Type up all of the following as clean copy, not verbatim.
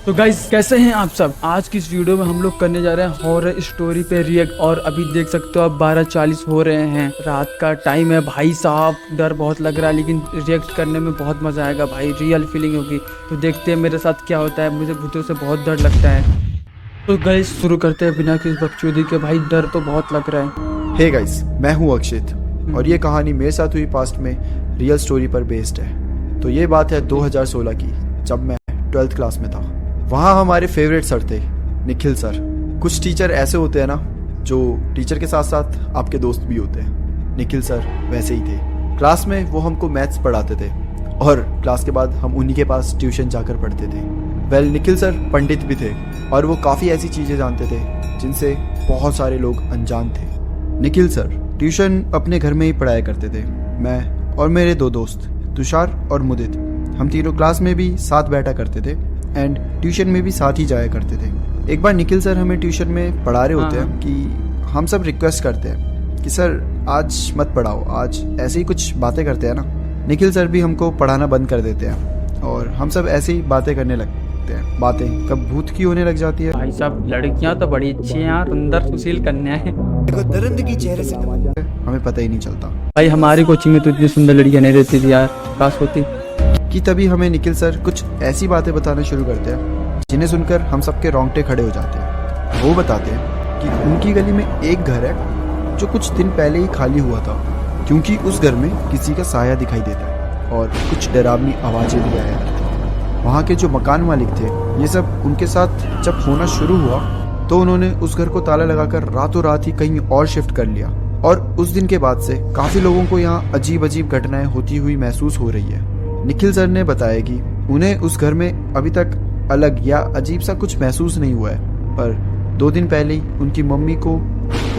तो गाइस कैसे हैं आप सब। आज की इस वीडियो में हम लोग करने जा रहे हैं हॉरर स्टोरी पे रिएक्ट। और अभी देख सकते हो आप 12:40 हो रहे हैं, रात का टाइम है। भाई साहब डर बहुत लग रहा है, लेकिन रिएक्ट करने में बहुत मजा आएगा भाई, रियल फीलिंग होगी। तो देखते हैं मेरे साथ क्या होता है। मुझे भूतों से बहुत डर लगता है। तो गाइस शुरू करते हैं बिना किसी बकचोदी के। भाई डर तो बहुत लग रहा है। हे गाइस, मैं हूं अक्षित और ये कहानी मेरे साथ हुई पास्ट में रियल स्टोरी पर बेस्ड है। तो ये बात है 2016 की, जब मैं 12th क्लास में था। वहाँ हमारे फेवरेट सर थे, निखिल सर। कुछ टीचर ऐसे होते हैं ना, जो टीचर के साथ साथ आपके दोस्त भी होते हैं। निखिल सर वैसे ही थे। क्लास में वो हमको मैथ्स पढ़ाते थे और क्लास के बाद हम उन्हीं के पास ट्यूशन जाकर पढ़ते थे। वेल, निखिल सर पंडित भी थे और वो काफ़ी ऐसी चीज़ें जानते थे जिनसे बहुत सारे लोग अनजान थे। निखिल सर ट्यूशन अपने घर में ही पढ़ाया करते थे। मैं और मेरे दो दोस्त तुषार और मुदित, हम तीनों क्लास में भी साथ बैठा करते थे एंड ट्यूशन में भी साथ ही जाया करते थे। एक बार निखिल सर हमें ट्यूशन में पढ़ा रहे होते हैं कि हम सब रिक्वेस्ट करते हैं कि सर आज मत पढ़ाओ, आज ऐसे ही कुछ बातें करते हैं ना। निखिल सर भी हमको पढ़ाना बंद कर देते हैं और हम सब ऐसे ही बातें करने लगते हैं। बातें कब भूत की होने लग जाती है। भाई साहब लड़कियां तो बड़ी अच्छी हैं यार, सुंदर सुशील कन्या है। दरिंदगी चेहरे से हमें पता ही नहीं चलता। भाई हमारी कोचिंग में तो इतनी सुंदर लड़कियां नहीं रहती थी यार, काश होती। कि तभी हमें निखिल सर कुछ ऐसी बातें बताना शुरू करते हैं जिन्हें सुनकर हम सबके रोंगटे खड़े हो जाते हैं। वो बताते हैं कि उनकी गली में एक घर है जो कुछ दिन पहले ही खाली हुआ था, क्योंकि उस घर में किसी का साया दिखाई देता है और कुछ डरावनी आवाज़ें भी आया करती हैं। वहाँ के जो मकान मालिक थे, ये सब उनके साथ जब होना शुरू हुआ तो उन्होंने उस घर को ताला लगाकर रातों रात ही कहीं और शिफ्ट कर लिया। और उस दिन के बाद से काफ़ी लोगों को यहाँ अजीब अजीब घटनाएं होती हुई महसूस हो रही है। निखिल सर ने बताया कि उन्हें उस घर में अभी तक अलग या अजीब सा कुछ महसूस नहीं हुआ है, पर 2 दिन पहले ही उनकी मम्मी को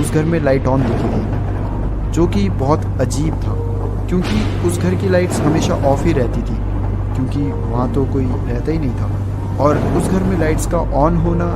उस घर में लाइट ऑन दिखी थी, जो कि बहुत अजीब था, क्योंकि उस घर की लाइट्स हमेशा ऑफ ही रहती थी, क्योंकि वहाँ तो कोई रहता ही नहीं था। और उस घर में लाइट्स का ऑन होना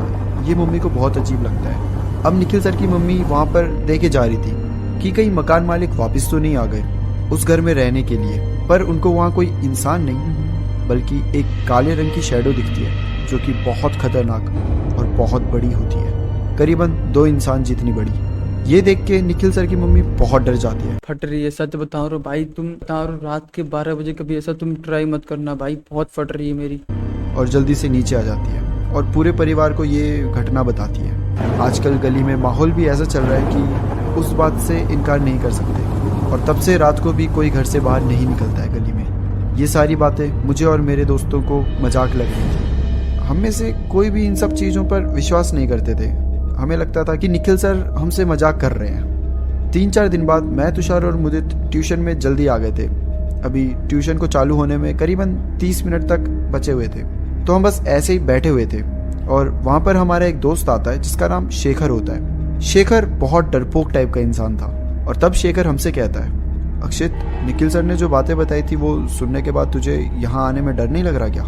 ये मम्मी को बहुत अजीब लगता है। अब निखिल सर की मम्मी वहाँ पर देखे जा रही थी कि कहीं मकान मालिक वापस तो नहीं आ गए उस घर में रहने के लिए, पर उनको वहाँ कोई इंसान नहीं बल्कि एक काले रंग की शैडो दिखती है, जो कि बहुत खतरनाक और बहुत बड़ी होती है, करीबन 2 इंसान जितनी बड़ी। ये देख के निखिल सर की मम्मी बहुत डर जाती है। फट रही है, सच बता रहा भाई, तुम बता रहा रात के 12 बजे कभी ऐसा तुम ट्राई मत करना भाई, बहुत फट रही है मेरी। और जल्दी से नीचे आ जाती है और पूरे परिवार को ये घटना बताती है। आजकल गली में माहौल भी ऐसा चल रहा है कि उस बात से इनकार नहीं कर सकते, और तब से रात को भी कोई घर से बाहर नहीं निकलता है गली में। ये सारी बातें मुझे और मेरे दोस्तों को मजाक लग रही थी। हम में से कोई भी इन सब चीज़ों पर विश्वास नहीं करते थे। हमें लगता था कि निखिल सर हमसे मजाक कर रहे हैं। 3-4 दिन बाद मैं, तुषार और मुदित ट्यूशन में जल्दी आ गए थे। अभी ट्यूशन को चालू होने में करीबन 30 मिनट तक बचे हुए थे, तो हम बस ऐसे ही बैठे हुए थे और वहाँ पर हमारा एक दोस्त आता है जिसका नाम शेखर होता है। शेखर बहुत डरपोक टाइप का इंसान था और तब शेखर हमसे कहता है, अक्षित, निखिल सर ने जो बातें बताई थी वो सुनने के बाद तुझे यहाँ आने में डर नहीं लग रहा क्या?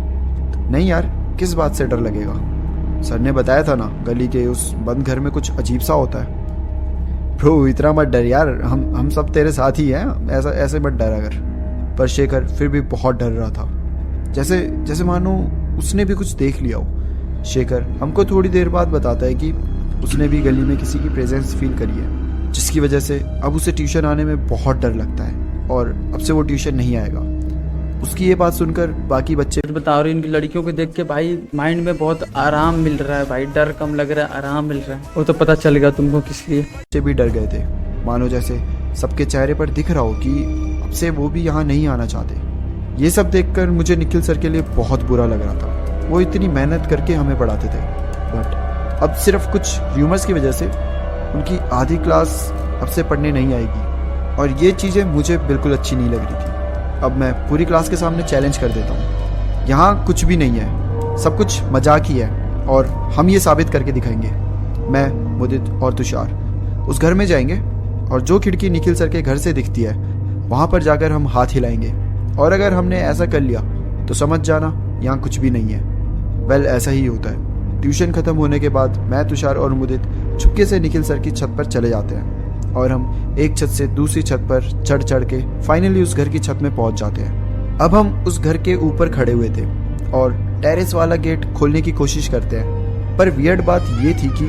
नहीं यार, किस बात से डर लगेगा? सर ने बताया था ना, गली के उस बंद घर में कुछ अजीब सा होता है। ब्रो इतना मत डर यार, हम सब तेरे साथ ही हैं, ऐसे मत डर। अगर पर शेखर फिर भी बहुत डर रहा था, जैसे मानो उसने भी कुछ देख लिया हो। शेखर हमको थोड़ी देर बाद बताता है कि उसने भी गली में किसी की प्रेजेंस फील करी है, जिसकी वजह से अब उसे ट्यूशन आने में बहुत डर लगता है और अब से वो ट्यूशन नहीं आएगा। उसकी ये बात सुनकर बाकी बच्चे बता रहे, इनकी लड़कियों को देख के भाई माइंड में बहुत आराम मिल रहा है भाई, डर कम लग रहा है, आराम मिल रहा है। वो तो पता चल गया तुमको किस लिए। बच्चे भी डर गए थे, मानो जैसे सबके चेहरे पर दिख रहा हो कि अब से वो भी यहाँ नहीं आना चाहते। ये सब देखकर मुझे निखिल सर के लिए बहुत बुरा लग रहा था। वो इतनी मेहनत करके हमें पढ़ाते थे, बट अब सिर्फ कुछ र्यूमर्स की वजह से उनकी आधी क्लास अब से पढ़ने नहीं आएगी, और ये चीज़ें मुझे बिल्कुल अच्छी नहीं लग रही थी। अब मैं पूरी क्लास के सामने चैलेंज कर देता हूँ, यहाँ कुछ भी नहीं है, सब कुछ मजाक ही है और हम ये साबित करके दिखाएंगे। मैं, मुदित और तुषार उस घर में जाएंगे और जो खिड़की निखिल सर के घर से दिखती है वहाँ पर जाकर हम हाथ हिलाएंगे, और अगर हमने ऐसा कर लिया तो समझ जाना यहाँ कुछ भी नहीं है। वेल, ऐसा ही होता है। ट्यूशन खत्म होने के बाद मैं, तुषार और मुदित चुपके से निखिल सर की छत पर चले जाते हैं और हम एक छत से दूसरी छत पर चढ़ के फाइनली उस घर की छत में पहुंच जाते हैं। अब हम उस घर के ऊपर खड़े हुए थे और टेरेस वाला गेट खोलने की कोशिश करते हैं, पर वियर्ड बात ये थी कि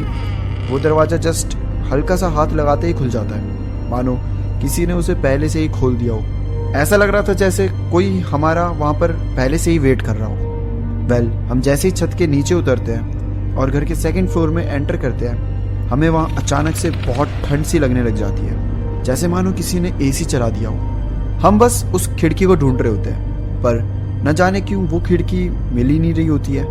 वो दरवाज़ा जस्ट हल्का सा हाथ लगाते ही खुल जाता है, मानो किसी ने उसे पहले से ही खोल दिया हो। ऐसा लग रहा था जैसे कोई हमारा वहाँ पर पहले से ही वेट कर रहा हो। वेल, हम जैसे ही छत के नीचे उतरते हैं और घर के सेकंड फ्लोर में एंटर करते हैं, हमें वहाँ अचानक से बहुत ठंड सी लगने लग जाती है, जैसे मानो किसी ने एसी चला दिया हो। हम बस उस खिड़की को ढूंढ रहे होते हैं, पर न जाने क्यों वो खिड़की मिल ही नहीं रही होती है।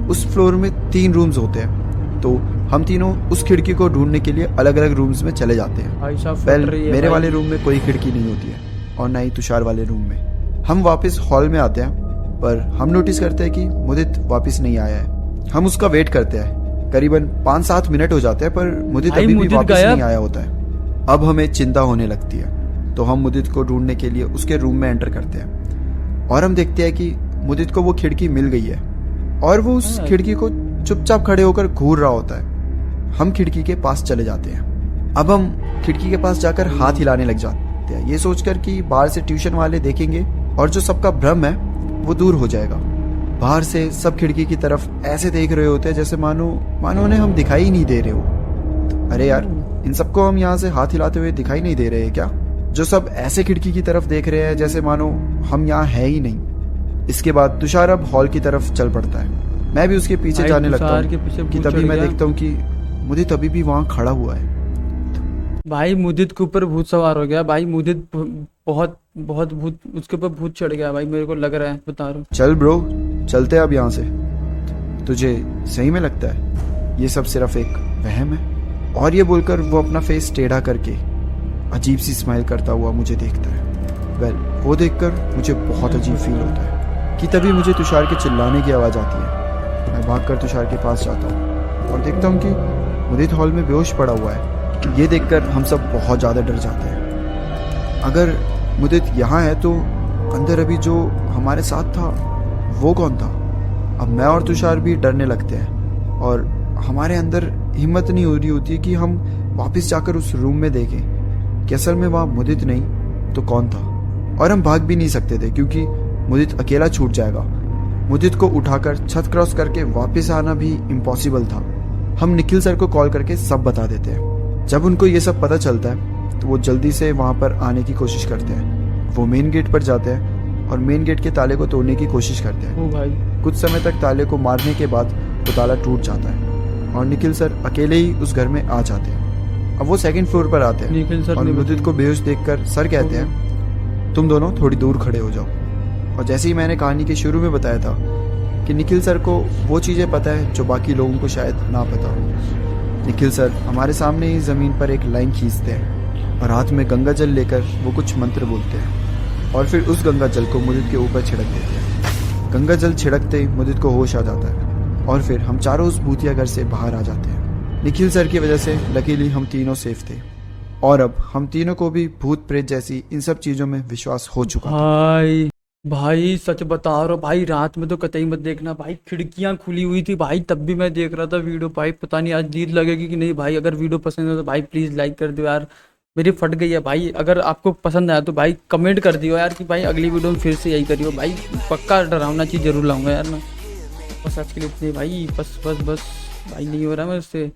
उस फ्लोर में 3 रूम्स होते हैं, तो हम तीनों उस खिड़की को ढूंढने के लिए अलग अलग रूम्स में चले जाते हैं। भाई साहब वेल, फट रही है मेरे भाई। वाले रूम में कोई खिड़की नहीं होती है और ना ही तुषार वाले रूम में। हम वापस हॉल में आते हैं, पर हम नोटिस करते हैं कि मुदित वापस नहीं आया है। हम उसका वेट करते हैं, करीबन 5-7 मिनट हो जाते हैं, पर मुदित भाई, अभी भी मुदित वापस गायब। नहीं आया होता है। अब हमें चिंता होने लगती है, तो हम मुदित को ढूंढने के लिए उसके रूम में एंटर करते हैं और हम देखते हैं कि मुदित को वो खिड़की मिल गई है और वो उस खिड़की को चुपचाप खड़े होकर घूर रहा होता है। हम खिड़की के पास चले जाते हैं। अब हम खिड़की के पास जाकर हाथ हिलाने लग जाते हैं, ये सोचकर कि बाहर से ट्यूशन वाले देखेंगे और जो सबका भ्रम है वो दूर हो जाएगा। बाहर से सब खिड़की की तरफ ऐसे देख रहे होते हैं जैसे मानो उन्हें हम दिखाई ही नहीं दे रहे हो। अरे यार, इन सबको हम यहाँ से हाथ हिलाते हुए दिखाई नहीं दे रहे हैं क्या? जो सब ऐसे खिड़की की तरफ देख रहे हैं जैसे मानो हम यहाँ है ही नहीं। इसके बाद तुषार अब हॉल की तरफ चल पड़ता है। मैं भी उसके पीछे भाई, जाने लगता तुषार के पीछे हूँ कि भूत तभी चढ़ मैं गया। देखता हूँ कि मुदित अभी भी वहाँ खड़ा हुआ है। भाई मुदित के ऊपर भूत सवार हो गया भाई। मुदित बहुत बहुत भूत, उसके ऊपर भूत चढ़ गया भाई, मेरे को लग रहा है, बता रहा हूँ। चल ब्रो, चलते हैं अब यहाँ से। तुझे सही में लगता है ये सब सिर्फ एक वहम है? और ये बोलकर वो अपना फेस टेढ़ा करके अजीब सी स्माइल करता हुआ मुझे देखता है। वेल, वो देखकर मुझे बहुत अजीब फील होता है कि तभी मुझे तुषार के चिल्लाने की आवाज़ आती है। मैं भागकर तुषार के पास जाता हूँ और देखता हूँ कि मुदित हॉल में बेहोश पड़ा हुआ है। ये देखकर हम सब बहुत ज़्यादा डर जाते हैं। अगर मुदित यहाँ है तो अंदर अभी जो हमारे साथ था वो कौन था? अब मैं और तुषार भी डरने लगते हैं और हमारे अंदर हिम्मत नहीं हो रही होती कि हम वापस जाकर उस रूम में देखें कि असल में वहाँ मुदित नहीं तो कौन था। और हम भाग भी नहीं सकते थे क्योंकि मुदित अकेला छूट जाएगा। मुदित को उठाकर छत क्रॉस करके वापस आना भी इम्पॉसिबल था। हम निखिल सर को कॉल करके सब बता देते हैं। जब उनको ये सब पता चलता है तो वो जल्दी से वहाँ पर आने की कोशिश करते हैं। वो मेन गेट पर जाते हैं और मेन गेट के ताले को तोड़ने की कोशिश करते हैं। ओ भाई, कुछ समय तक ताले को मारने के बाद वो ताला टूट जाता है और निखिल सर अकेले ही उस घर में आ जाते हैं। अब वो सेकंड फ्लोर पर आते निखिल हैं सर और ने मुदित को बेहोश देखकर सर कहते हैं, तुम दोनों थोड़ी दूर खड़े हो जाओ। और जैसे ही मैंने कहानी के शुरू में बताया था कि निखिल सर को वो चीज़ें पता है जो बाकी लोगों को शायद ना पता हो। निखिल सर हमारे सामने ही ज़मीन पर एक लाइन खींचते हैं और हाथ में गंगा जल लेकर वो कुछ मंत्र बोलते हैं और फिर उस गंगा जल को मुदित के ऊपर छिड़क देते हैं। गंगा जल छिड़कते ही मुदित को होश आ जाता है और फिर हम चारों उस भूतिया घर से बाहर आ जाते हैं। निखिल सर की वजह से लकीली हम तीनों सेफ थे और अब हम तीनों को भी भूत प्रेत जैसी इन सब चीज़ों में विश्वास हो चुका था। भाई सच बता रहा हूँ भाई, रात में तो कतई मत देखना भाई। खिड़कियां खुली हुई थी भाई, तब भी मैं देख रहा था वीडियो भाई। पता नहीं आज नींद लगेगी कि नहीं भाई। अगर वीडियो पसंद है तो भाई प्लीज़ लाइक कर दो यार, मेरी फट गई है भाई। अगर आपको पसंद आया तो भाई कमेंट कर दियो यार कि भाई अगली वीडियो में फिर से यही करियो भाई। पक्का डरावना चीज़ जरूर लाऊंगा यार मैं। बस आज के लिए इतनी भाई, बस भाई नहीं हो रहा मैं उससे।